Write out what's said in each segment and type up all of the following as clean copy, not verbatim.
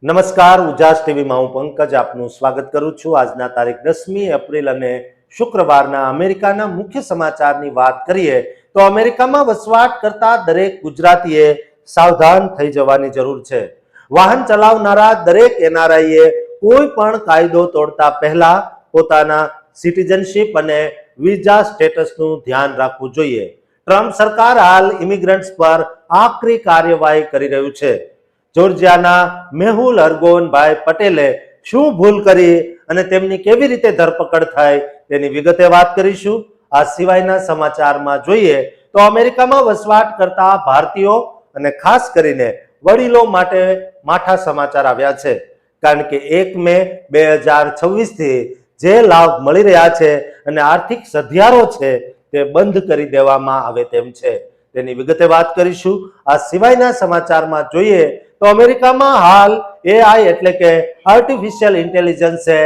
નમસ્કાર, ઉજાસ ટીવીમાં હું પંકજ આપનું સ્વાગત કરું છું। આજના તારીખ 10મી એપ્રિલ અને શુક્રવારના અમેરિકાના મુખ્ય સમાચારની વાત કરીએ તો અમેરિકામાં વસવાટ કરતા દરેક ગુજરાતીએ સાવધાન થઈ જવાની જરૂર છે। વાહન ચલાવનારા દરેક એનઆરઆઈએ કોઈ પણ કાયદો તોડતા પહેલા પોતાના સિટીઝનશીપ અને વિઝા સ્ટેટસનું ધ્યાન રાખવું જોઈએ। ટ્રમ્પ સરકાર હાલ ઇમિગ્રન્ટ્સ પર આકરી કાર્યવાહી કરી રહ્યું છે। જોર્જિયાના મેહુલ હરગોનભાઈ પટેલે શું ભૂલ કરી અને તેમની કેવી રીતે ધરપકડ થઈ તેની વિગતે વાત કરીશું। આ સિવાયના સમાચારમાં જોઈએ તો અમેરિકામાં વસવાટ કરતા ભારતીયો અને ખાસ કરીને વડીલો માટે માઠા સમાચાર આવ્યા છે, કારણ કે 1 મે 2026 થી જે લાભ મળી રહ્યા છે અને આર્થિક સધિયારો છે તે બંધ કરી દેવામાં આવે તેમ છે, તેની વિગતે વાત કરીશું। આ સિવાયના સમાચારમાં જોઈએ તો અમેરિકામાં હાલ એઆઈ એટલે કે આર્ટિફિશિયલ ઇન્ટેલિજન્સે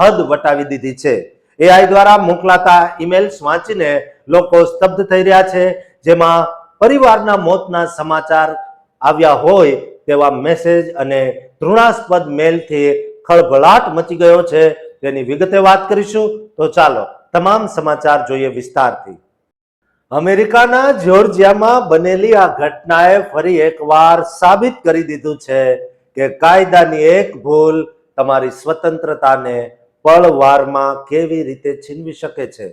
હદ વટાવી દીધી છે। એઆઈ દ્વારા મોકલાતા ઈમેલ્સ વાંચીને લોકો સ્તબ્ધ થઈ રહ્યા છે, જેમાં પરિવારના મોતના સમાચાર આવ્યા હોય તેવા મેસેજ અને ઘૃણાસ્પદ મેલથી ખળભળાટ મચી ગયો છે, તેની વિગતે વાત કરીશું। તો ચાલો તમામ સમાચાર જોઈએ વિસ્તારથી। અમેરિકાના જોર્જિયામાં બનેલી આ ઘટનાએ ફરી એકવાર સાબિત કરી દીધું છે કે કાયદાની એક ભૂલ તમારી સ્વતંત્રતાને પળવારમાં કેવી રીતે છીનવી શકે છે।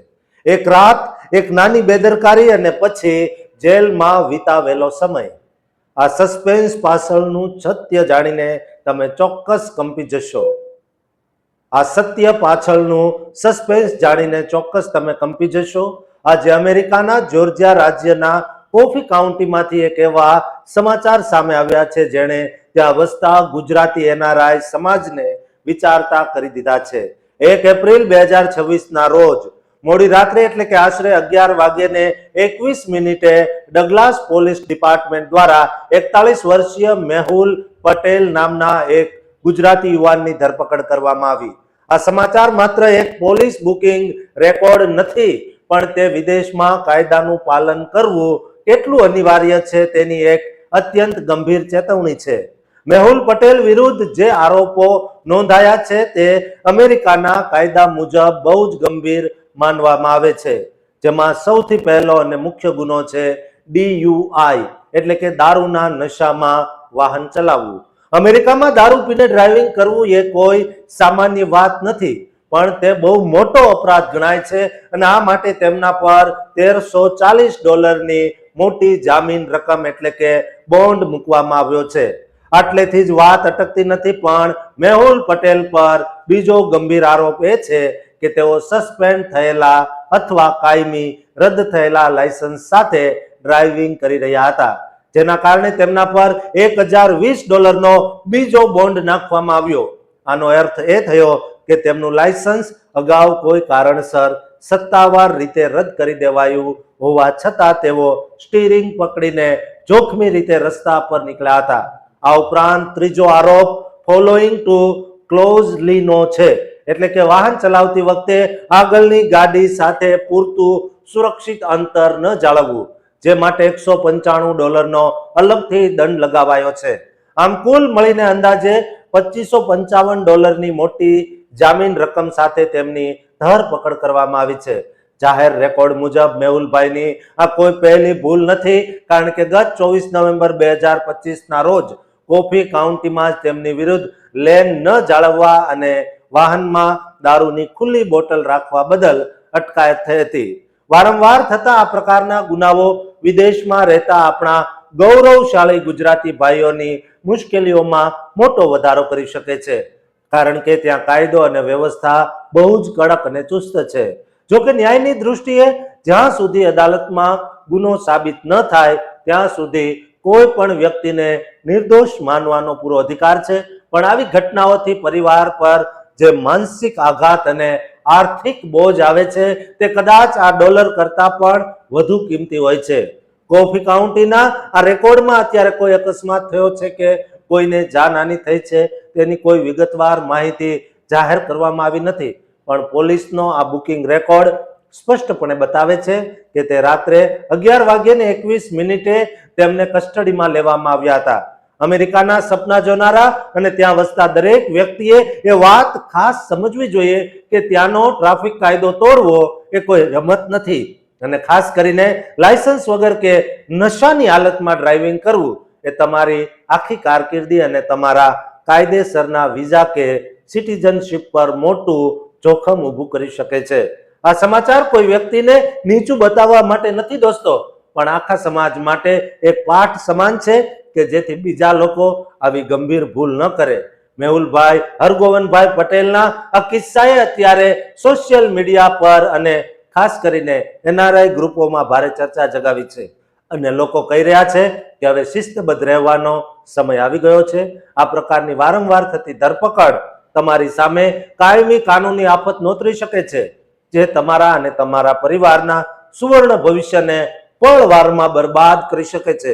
એક રાત, એક નાની બેદરકારી અને પછી જેલમાં વિતાવેલો સમય। આ સસ્પેન્સ પાછળનું સત્ય જાણીને તમે ચોક્કસ કંપી જશો। આ સત્ય પાછળનું સસ્પેન્સ જાણીને ચોક્કસ તમે કંપી જશો। આજે અમેરિકાના જોર્જિયા રાજ્યના કોફી કાઉન્ટીમાંથી એક એવા સમાચાર સામે આવ્યા છે જેણે ત્યાં વસતા ગુજરાતી એનઆરઆઈ સમાજને વિચારતા કરી દીધા છે। 1 એપ્રિલ 2026 ના રોજ મોડી રાત્રે એટલે કે આશરે 11:21 ડગલાસ પોલીસ ડિપાર્ટમેન્ટ દ્વારા 41 વર્ષીય મેહુલ પટેલ નામના એક ગુજરાતી યુવાનની ધરપકડ કરવામાં આવી। આ સમાચાર માત્ર એક પોલીસ બુકિંગ રેકોર્ડ નથી, પણ તે વિદેશમાં કાયદાનું પાલન કરવું કેટલું અનિવાર્ય છે તેની એક અત્યંત ગંભીર ચેતવણી છે। મેહુલ પટેલ વિરુદ્ધ જે આરોપો નોંધાયા છે તે અમેરિકાના કાયદા મુજબ બહુ જ ગંભીર માનવામાં આવે છે, જેમાં સૌથી પહેલો અને મુખ્ય ગુનો છે DUI એટલે કે દારૂના નશામાં વાહન ચલાવવું। અમેરિકામાં દારૂ પીને ડ્રાઇવિંગ કરવું એ કોઈ સામાન્ય વાત નથી, પણ તે બહુ મોટો અપરાધ ગણાય છે અને આ માટે તેમના પર $1340ની મોટી જામીન રકમ એટલે કે બોન્ડ મૂકવામાં આવ્યો છે। આટલેથી જ વાત અટકતી નથી, પણ મેહુલ પટેલ પર બીજો ગંભીર આરોપ એ છે કે તેઓ સસ્પેન્ડ થયેલા અથવા કાયમી રદ થયેલા લાયસન્સ સાથે ડ્રાઇવિંગ કરી રહ્યા હતા, જેના કારણે તેમના પર $1020નો બીજો બોન્ડ નાખવામાં આવ્યો। આનો અર્થ એ થયો કે તેમનું લાયસન્સ અગાઉ કોઈ કારણસર સત્તાવાર રીતે રદ કરી દેવાયું હોવા છતાં તેઓ સ્ટીરિંગ પકડીને જોખમી રીતે રસ્તા પર નીકળ્યા હતા। આ ઉપરાંત ત્રીજો આરોપ ફોલોઈંગ ટુ ક્લોઝલીનો છે, એટલે કે વાહન ચલાવતી વખતે આગળની ગાડી સાથે પૂરતું સુરક્ષિત અંતર ન જાળવવું, જે માટે $195નો અલગથી દંડ લગાવાયો છે। આમ કુલ મળીને અંદાજે $2555ની મોટી જામીન રકમ સાથે તેમની ધરપકડ કરવામાં આવી છે। જાહેર રેકોર્ડ મુજબ મેહુલભાઈની આ કોઈ પહેલી ભૂલ નથી, કારણ કે ગત 24 નવેમ્બર 2025ના રોજ કોફી કાઉન્ટીમાં જ તેમની વિરુદ્ધ લેન ન જાળવવા અને વાહનમાં દારૂની ખુલ્લી બોટલ રાખવા બદલ અટકાયત થઈ હતી। વારંવાર થતા આ પ્રકારના ગુનાઓ વિદેશમાં રહેતા આપણા ગૌરવશાળી ગુજરાતી ભાઈઓની મુશ્કેલીઓમાં મોટો વધારો કરી શકે છે, કારણ કે ત્યાં કાયદો અને વ્યવસ્થા બહુ જ કડક અને ચુસ્ત છે। જો કે ન્યાયની દૃષ્ટિએ જ્યાં સુધી અદાલતમાં ગુનો સાબિત ન થાય ત્યાં સુધી કોઈ પણ વ્યક્તિને નિર્દોષ માનવાનો પૂરો અધિકાર છે, પણ આવી ઘટનાઓથી પરિવાર પર જે માનસિક આઘાત અને આર્થિક બોજ આવે છે તે કદાચ આ ડોલર કરતા પણ વધુ કિંમતી હોય છે। કોફી કાઉન્ટીના આ રેકોર્ડમાં અત્યારે કોઈ અકસ્માત થયો છે કે કોઈને જાનહાનિ થઈ છે તેની કોઈ વિગતવાર માહિતી જાહેર કરવામાં આવી નથી, પણ પોલીસનો આ બુકિંગ રેકોર્ડ સ્પષ્ટપણે બતાવે છે કે તે રાત્રે 11:21 તેમને કસ્ટડીમાં લેવામાં આવ્યા હતા। અમેરિકાના સપના જોનારા અને ત્યાં વસતા દરેક વ્યક્તિએ એ વાત ખાસ સમજવી જોઈએ કે ત્યાંનો ટ્રાફિક કાયદો તોડવો એ કોઈ રમત નથી અને ખાસ કરીને લાયસન્સ વગર કે નશાની હાલતમાં ડ્રાઇવિંગ કરવું એ તમારી આખી કારકિર્દી અને તમારા કાયદેસરના વિઝા કે સિટીઝનશીપ પર મોટું જોખમ ઊભું કરી શકે છે. આ સમાચાર કોઈ વ્યક્તિને નીચું બતાવવા માટે નથી દોસ્તો, પણ આખા સમાજ માટે એક પાઠ સમાન છે કે જેથી બીજા લોકો આવી ગંભીર ભૂલ ન કરે. મેહુલભાઈ હરગોવનભાઈ પટેલના આ કિસ્સાએ અત્યારે સોશિયલ મીડિયા પર અને ખાસ કરીને એનઆરઆઈ ગ્રુપોમાં ભારે ચર્ચા જગાવી છે અને લોકો કહી રહ્યા છે કે હવે શિસ્તબદ્ધ રહેવાનો સમય આવી ગયો છે. આ પ્રકારની વારંવાર થતી ધરપકડ તમારી સામે કાયમી કાનૂની આફત નોતરી શકે છે, જે તમારા અને તમારા પરિવારના સુવર્ણ ભવિષ્યને પળવારમાં બરબાદ કરી શકે છે.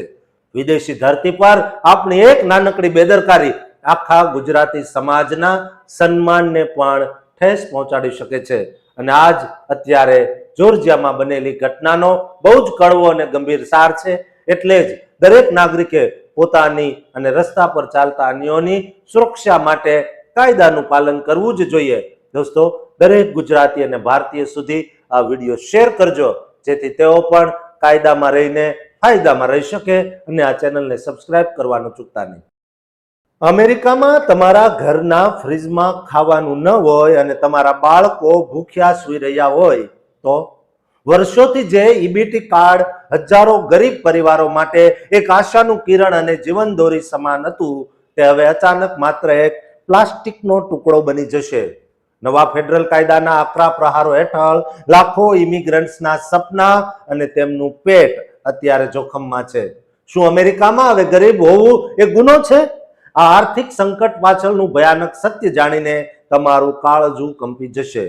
વિદેશી ધરતી પર આપણી એક નાનકડી બેદરકારી આખા ગુજરાતી સમાજના સન્માનને પણ ઠેસ પહોંચાડી શકે છે અને આજ અત્યારે જોર્જિયામાં બનેલી ઘટનાનો બહુ જ કડવો અને ગંભીર સાર છે. એટલે જ દરેક નાગરિકે પોતાની અને રસ્તા પર ચાલતા અન્યોની સુરક્ષા માટે કાયદાનું પાલન કરવું જ જોઈએ. દોસ્તો, દરેક ગુજરાતી અને ભારતીય સુધી આ વિડીયો શેર કરજો, જેથી તેઓ પણ કાયદામાં રહીને ફાયદામાં રહી શકે અને આ ચેનલને સબસ્ક્રાઇબ કરવાનું ચૂકતા નહીં. અમેરિકામાં તમારા ઘરના ફ્રીજમાં ખાવાનું ન હોય અને તમારા બાળકો ભૂખ્યા સૂઈ રહ્યા હોય તો વર્ષોથી જે ઈબીટી કાર્ડ હજારો ગરીબ પરિવારો માટે એક આશાનું કિરણ અને જીવનદોરી સમાન હતું, તે હવે અચાનક માત્ર એક પ્લાસ્ટિકનો ટુકડો બની જશે. નવા ફેડરલ કાયદાના આકરા પ્રહારો હેઠળ લાખો ઇમિગ્રન્ટ્સના સપના અને તેમનું પેટ અત્યારે જોખમમાં છે. શું અમેરિકામાં હવે ગરીબ હોવું એ ગુનો છે? આ આર્થિક સંકટ પાછળનું ભયાનક સત્ય જાણીને તમારું કાળજું કંપી જશે.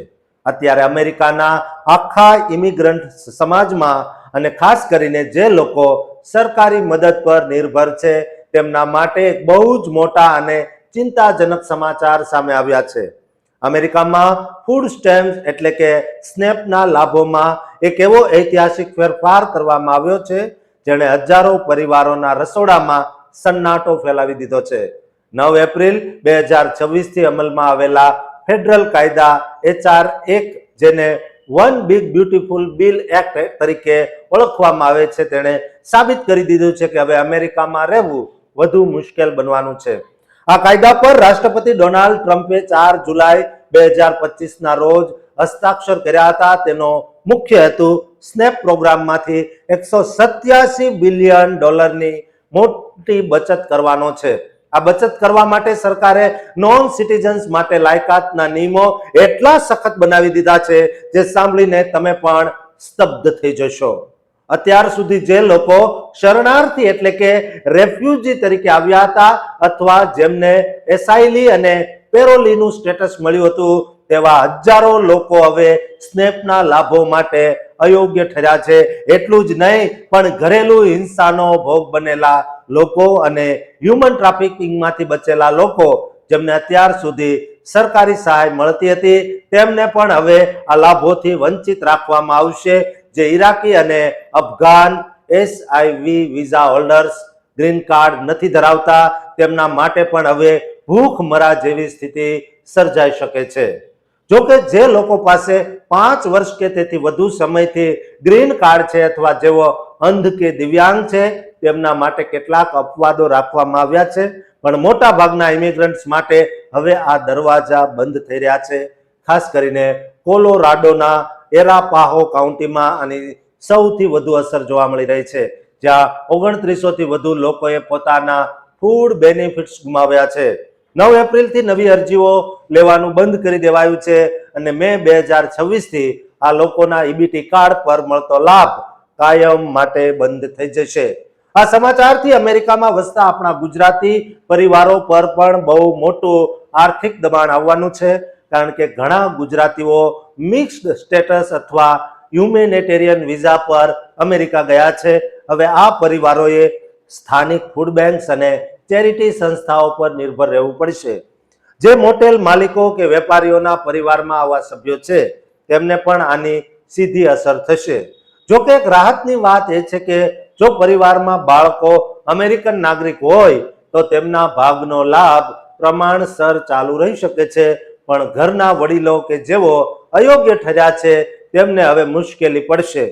અત્યારે અમેરિકાના આખા ઇમિગ્રન્ટ સમાજમાં અને ખાસ કરીને જે લોકો સરકારી મદદ પર નિર્ભર છે તેમના માટે એક બહુ જ મોટા અને ચિંતાજનક સમાચાર સામે આવ્યા છે. અમેરિકામાં ફૂડ સ્ટેમ્પ્સ એટલે કે સ્નેપના લાભોમાં એક એવો ઐતિહાસિક ફેરફાર કરવામાં આવ્યો છે જેણે હજારો પરિવારોના રસોડામાં સન્નાટો ફેલાવી દીધો છે. 9 એપ્રિલ 2026 થી અમલમાં આવેલા ફેડરલ કાયદા HR 1, જેને one big beautiful bill act તરીકે ઓળખવામાં આવે છે, તેણે સાબિત કરી દીધું છે કે હવે અમેરિકામાં રહેવું વધુ મુશ્કેલ બનવાનું છે. આ કાયદા પર રાષ્ટ્રપતિ ડોનાલ્ડ ટ્રમ્પે 4 જુલાઈ 2025 ના રોજ હસ્તાક્ષર કર્યા હતા. તેનો મુખ્ય હેતુ સ્નેપ પ્રોગ્રામમાંથી $187 બિલિયન મોટી બચત કરવાનો છે. આ બચત કરવા માટે સરકારે નોન સિટીઝન્સ માટે લાયકાતના નિયમો એટલા સખત બનાવી દીધા છે જે સાંભળીને તમે પણ સ્તબ્ધ થઈ જશો. અત્યાર સુધી જે લોકો શરણાર્થી એટલે કે રેફ્યુજી તરીકે આવ્યા હતા અથવા જેમને એસાઇલી અને પેરોલીનું સ્ટેટસ મળ્યું હતું, તેવા હજારો લોકો હવે સ્નેપના લાભો માટે અયોગ્ય ઠર્યા છે. એટલું જ નહીં, પણ ઘરેલું હિંસાનો ભોગ બનેલા લોકો અને હ્યુમન ટ્રાફિકિંગમાંથી બચેલા લોકો જેમને અત્યાર સુધી સરકારી સહાય મળતી હતી, તેમને પણ હવે આ લાભોથી વંચિત રાખવામાં આવશે. જે ઈરાકી અને Afghan SIV visa holders green card નથી ધરાવતા, તેમના માટે પણ હવે ભૂખમરા જેવી સ્થિતિ સર્જાઈ શકે છે. જોકે જે લોકો પાસે 5 વર્ષ કે તેથી વધુ સમયથી ગ્રીન કાર્ડ છે અથવા જેઓ અંધ કે દિવ્યાંગ છે, તેમના માટે કેટલાક અપવાદો રાખવામાં આવ્યા છે, પણ મોટા ભાગના ઇમિગ્રન્ટ્સ માટે હવે આ દરવાજા બંધ થઈ રહ્યા છે. ખાસ કરીને કોલોરાડોના એરાપાહો કાઉન્ટીમાં આની સૌથી વધુ અસર જોવા મળી રહી છે, જ્યાં 2900 થી વધુ લોકોએ પોતાના ફૂડ બેનિફિટ્સ ગુમાવ્યા છે. 9 એપ્રિલથી નવી અરજીઓ લેવાનું બંધ કરી દેવાયું છે અને મે 2026 થી આ લોકોના ઈબીટી કાર્ડ પર મળતો લાભ કાયમ માટે બંધ થઈ જશે. આ સમાચારથી અમેરિકામાં વસતા આપણા ગુજરાતી પરિવારો પર પણ બહુ મોટું આર્થિક દબાણ આવવાનું છે, કારણ કે ઘણા ગુજરાતીઓ મિક્સ્ડ સ્ટેટસ અથવા હ્યુમેનિટેરિયન વિઝા પર અમેરિકા ગયા છે. હવે આ પરિવારોએ સ્થાનિક ફૂડ બેંક્સ અને ચેરિટી સંસ્થાઓ પર નિર્ભર રહેવું પડશે. જે મોટેલ માલિકો કે વેપારીઓના પરિવારમાં આવા સભ્યો છે, તેમને પણ આની સીધી અસર થશે. જો કે એક રાહતની વાત એ છે કે જો પરિવારમાં બાળકો અમેરિકન નાગરિક હોય તો તેમના ભાગનો લાભ પ્રમાણસર ચાલુ રહી શકે છે, પણ ઘરના વડીલો કે જેઓ અયોગ્ય ઠર્યા છે તેમને હવે મુશ્કેલી પડશે.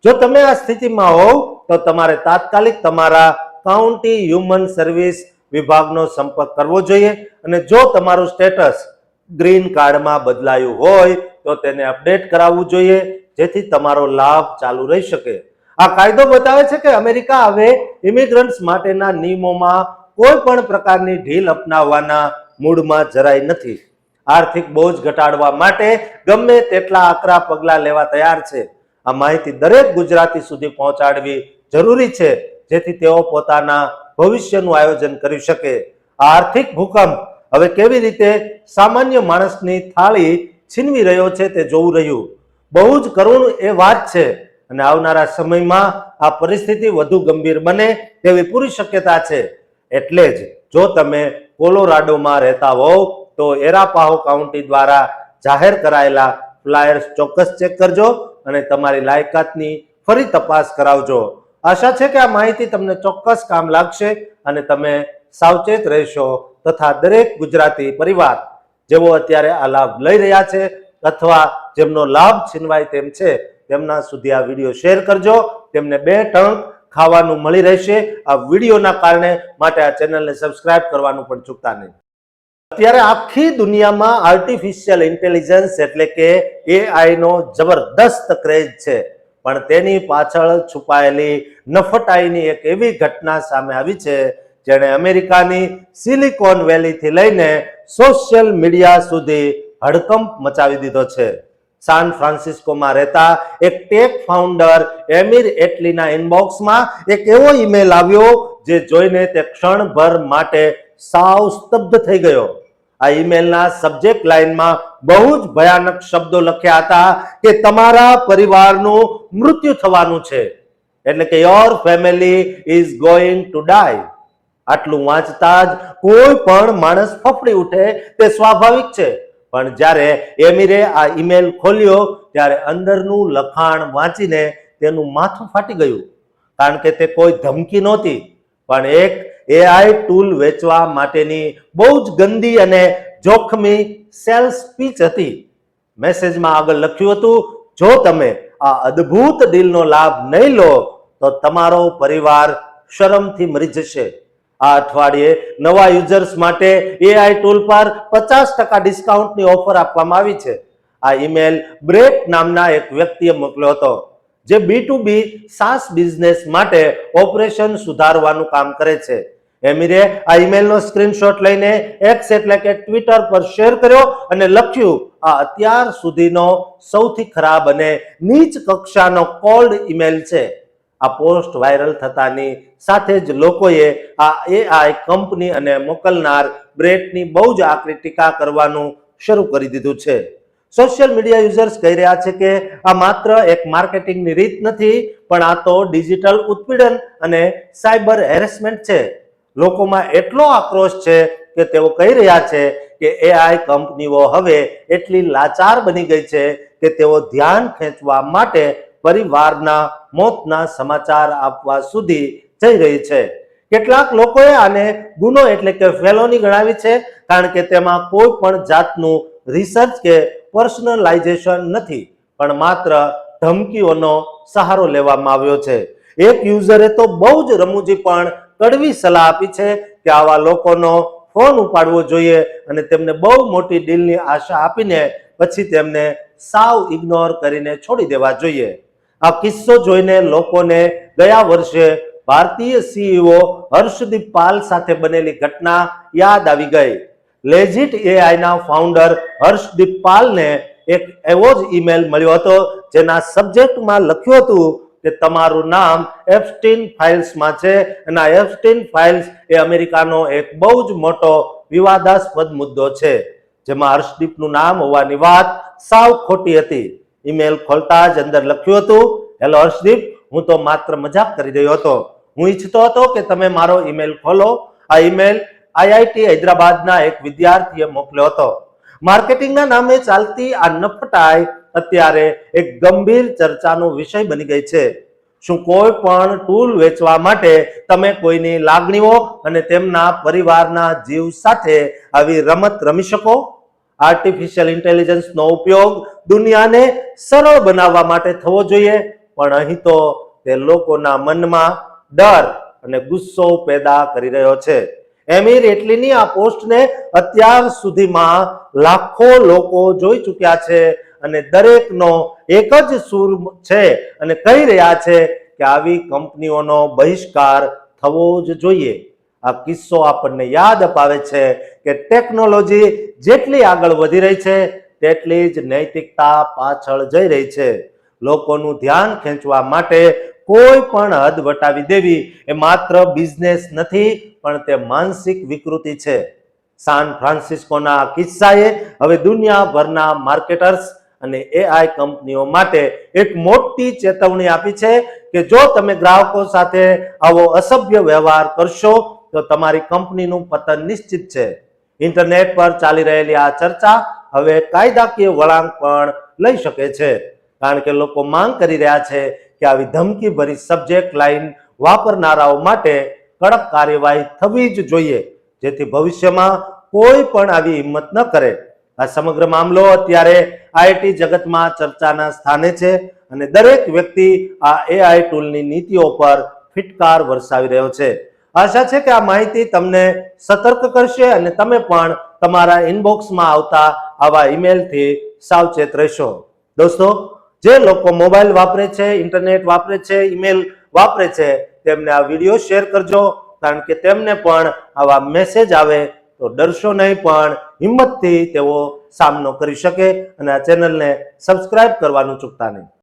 જો તમે આ સ્થિતિમાં હોવ તો તમારે તાત્કાલિક તમારા કાઉન્ટી હ્યુમન સર્વિસ વિભાગનો સંપર્ક કરવો જોઈએ, અને જો તમારું સ્ટેટસ ગ્રીન કાર્ડમાં બદલાયું હોય તો તેને અપડેટ કરાવવું જોઈએ, જેથી તમારો લાભ ચાલુ રહી શકે. આ કાયદો બતાવે છે કે અમેરિકા હવે ઇમિગ્રન્ટ્સ માટેના નિયમોમાં કોઈ પણ પ્રકારની ઢીલ અપનાવવાના મૂડમાં જરાય નથી. આર્થિક બોજ ઘટાડવા માટે ગમે તેટલા આકરા પગલાં લેવા તૈયાર છે. આ માહિતી દરેક ગુજરાતી સુધી પહોંચાડવી જરૂરી છે, જેથી તેઓ પોતાના ભવિષ્યનું આયોજન કરી શકે. આ આર્થિક ભૂકંપ હવે કેવી રીતે સામાન્ય માણસની થાળી છીનવી રહ્યો છે તે જોવું રહ્યું. બહુ જ કરુણ એ વાત છે, અને આવનારા સમયમાં આ પરિસ્થિતિ વધુ ગંભીર બને તેવી પૂરી શક્યતા છે. એટલે જ જો તમે કોલોરાડોમાં રહેતા હોવ તો એરાપાહો કાઉન્ટી દ્વારા જાહેર કરાયેલા ફ્લાયર્સ ચોક્કસ ચેક કરજો અને તમારી લાયકાતની ફરી તપાસ કરાવજો. આશા છે કે આ માહિતી તમને ચોક્કસ કામ લાગશે અને તમે સાવચેત રહેશો, તથા દરેક ગુજરાતી પરિવાર જેઓ અત્યારે આ લાભ લઈ રહ્યા છે અથવા જેમનો લાભ છીનવાય તેમ છે તેમના સુધી આ વિડીયો શેર કરજો. તેમને 2 ટંક ખાવાનું મળી રહેશે આ વિડીયોના કારણે. માટે આ ચેનલને સબસ્ક્રાઇબ કરવાનું પણ ચૂકતા નહીં. અત્યારે આખી દુનિયામાં આર્ટિફિશિયલ ઇન્ટેલિજન્સ એટલે કે AI નો જબરદસ્ત ક્રેઝ છે, પણ તેની પાછળ છુપાયેલી નફટાઈની એક એવી ઘટના સામે આવી છે જેણે અમેરિકાની સિલિકોન વેલીથી લઈને સોશિયલ મીડિયા સુધી હડકંપ મચાવી દીધો છે. સાન ફ્રાન્સિસ્કોમાં રહેતા એક ટેક ફાઉન્ડર એમિર એટલીના ઇનબોક્સમાં એક એવો ઈમેલ આવ્યો જે જોઈને તે ક્ષણભર માટે સાવ સ્તબ્ધ થઈ ગયો. આ ઈમેલના સબ્જેક્ટ લાઇનમાં બહુ જ ભયાનક શબ્દો લખ્યા હતા કે તમારા પરિવારનું મૃત્યુ થવાનું છે, એટલે કે your family is going to die. આટલું વાંચતા જ કોઈ પણ માણસ ફફડી ઉઠે તે સ્વાભાવિક છે, પણ જ્યારે એમિરે આ ઈમેલ ખોલ્યો ત્યારે અંદરનું લખાણ વાંચીને તેનું માથું ફાટી ગયું. કારણ કે તે કોઈ ધમકી નહોતી, પણ એક AI ટૂલ વેચવા માટેની બહુ જ ગંદી અને જોખમી સેલ્સ પીચ હતી. મેસેજમાં આગળ લખ્યું હતું, જો તમે આ અદ્ભુત ડીલનો લાભ નહીં લો તો તમારો પરિવાર શરમથી મરી જશે. આ અઠવાડિયે નવા યુઝર્સ માટે AI ટૂલ પર 50% ડિસ્કાઉન્ટની ઓફર આપવામાં આવી છે. આ ઈમેલ બ્રેટ નામના એક વ્યક્તિએ મોકલ્યો હતો, જે B2B SaaS બિઝનેસ માટે ઓપરેશન સુધારવાનું કામ કરે છે. એમિરે આ ઈમેલનો સ્ક્રીનશોટ લઈને એક્સ એટલે કે ટ્વિટર પર શેર કર્યો અને લખ્યું, આ અત્યાર સુધીનો સૌથી ખરાબ અને નીચ કક્ષાનો કોલ્ડ ઈમેલ છે. આ પોસ્ટ વાયરલ થતાની સાથે જ લોકોએ આ AI કંપની અને મોકલનાર બ્રેટની બહુ જ આકરી ટીકા કરવાનું શરૂ કરી દીધું છે. સોશિયલ મીડિયા યુઝર્સ કહી રહ્યા છે કે આ માત્ર એક માર્કેટિંગની રીત નથી, પણ આ તો ડિજિટલ ઉત્પીડન અને સાયબર હેરેસમેન્ટ છે. લોકોમાં એટલો આક્રોશ છે કે તેઓ કહી રહ્યા છે કે AI કંપનીઓ હવે એટલી લાચાર બની ગઈ છે કે તેઓ ધ્યાન ખેંચવા માટે પરિવારના મોતના સમાચાર આપવા સુધી જઈ રહી છે. કેટલાક લોકોએ આને ગુનો એટલે કે ફેલોની ગણાવી છે, કારણ કે તેમાં કોઈ પણ જાતનું રિસર્ચ કે પર્સનલાઇઝેશન નથી, પણ માત્ર ધમકીઓનો સહારો લેવામાં આવ્યો છે. એક યુઝરે તો બહુ જ રમૂજી પણ કડવી સલાહ આપી છે કે આવા લોકોનો ફોન ઉપાડવો જોઈએ અને તેમને બહુ મોટી ડીલની આશા આપીને પછી તેમને સાવ ઇગ્નોર કરીને છોડી દેવા જોઈએ. આ કિસ્સો જોઈને લોકોને ગયા વર્ષે ભારતીય CEO હર્ષદીપ પાલ સાથે બનેલી ઘટના યાદ આવી ગઈ. લેજિટ AI ના ફાઉન્ડર હર્ષદીપ પાલને એક એવો જ ઈમેલ મળ્યો હતો જેના સબ્જેક્ટમાં લખ્યું હતું કે તમારું નામ એપ્સ્ટીન ફાઇલ્સમાં છે, અને આ એપ્સ્ટીન ફાઇલ્સ એ અમેરિકાનો એક બહુ જ મોટો વિવાદાસ્પદ મુદ્દો છે, જેમાં હર્ષદીપનું નામ હોવાની વાત સાવ ખોટી હતી. ઈમેલ ખોલતા જ અંદર લખ્યું હતું, હેલો હર્ષદીપ, હું તો માત્ર મજાક કરી રહ્યો હતો. હું ઈચ્છતો હતો કે તમે મારો ઈમેલ ખોલો. આ ઈમેલ IIT હૈદરાબાદના એક વિદ્યાર્થીએ મોકલ્યો હતો. માર્કેટિંગના નામે ચાલતી આ નફટાઈ અત્યારે એક ગંભીર ચર્ચાનો વિષય બની ગઈ છે. શું કોઈ પણ ટૂલ વેચવા માટે તમે કોઈની લાગણીઓ અને તેમના પરિવારના જીવ સાથે આવી રમત રમી શકો? આર્ટિફિશિયલ ઇન્ટેલિજન્સનો ઉપયોગ દુનિયાને સરળ બનાવવા માટે થવો જોઈએ, પણ અહીં તો તે લોકોના મનમાં ડર અને ગુસ્સો પેદા કરી રહ્યો છે. એમિર એટલીની આ પોસ્ટને અત્યાર સુધીમાં લાખો લોકો જોઈ ચૂક્યા છે અને દરેકનો એક જ સૂર છે અને કહી રહ્યા છે કે આવી કંપનીઓનો બહિષ્કાર થવો જ જોઈએ. આ કિસ્સો આપણને યાદ અપાવે છે કે ટેકનોલોજી જેટલી આગળ વધી રહી છે તેટલી જ નૈતિકતા પાછળ જઈ રહી છે. લોકોનું ધ્યાન ખેંચવા માટે કોઈ પણ હદ વટાવી દેવી એ માત્ર બિઝનેસ નથી, પણ તે માનસિક વિકૃતિ છે. સાન ફ્રાન્સિસ્કોના કિસ્સાએ હવે દુનિયાભરના માર્કેટર્સ અને AI કંપનીઓ માટે એક મોટી ચેતવણી આપી છે કે જો તમે ગ્રાહકો સાથે આવો અસભ્ય વ્યવહાર કરશો તો તમારી કંપનીનું પતન નિશ્ચિત છે. ઇન્ટરનેટ પર ચાલી રહેલી આ ચર્ચા હવે કાયદાકીય વળાંક પણ લઈ શકે છે, કારણ કે લોકો માંગ કરી રહ્યા છે કે આવી ધમકી ભરી સબ્જેક્ટ લાઈન વાપરનારાઓ માટે કડક કાર્યવાહી થવી જ જોઈએ, જેથી ભવિષ્યમાં કોઈ પણ આવી હિંમત ન કરે. આ સમગ્ર મામલો અત્યારે આઈટી જગતમાં ચર્ચાના સ્થાને છે અને દરેક વ્યક્તિ આ AI ટૂલની નીતિઓ પર ફિટકાર વરસાવી રહ્યો છે. આશા છે કે આ માહિતી તમને સતર્ક કરશે અને તમે પણ તમારા ઇનબોક્સમાં આવતા આવા ઈમેલથી સાવચેત રહેશો. દોસ્તો, જે લોકો મોબાઈલ વાપરે છે, ઇન્ટરનેટ વાપરે છે, ઈમેલ વાપરે છે, તેમને આ વિડીયો શેર કરજો, કારણ કે તેમને પણ આવા મેસેજ આવે તો ડરશો નહીં, પણ હિંમતથી તેઓ સામનો કરી શકે. અને આ ચેનલને સબસ્ક્રાઇબ કરવાનું ચૂકતા નહીં.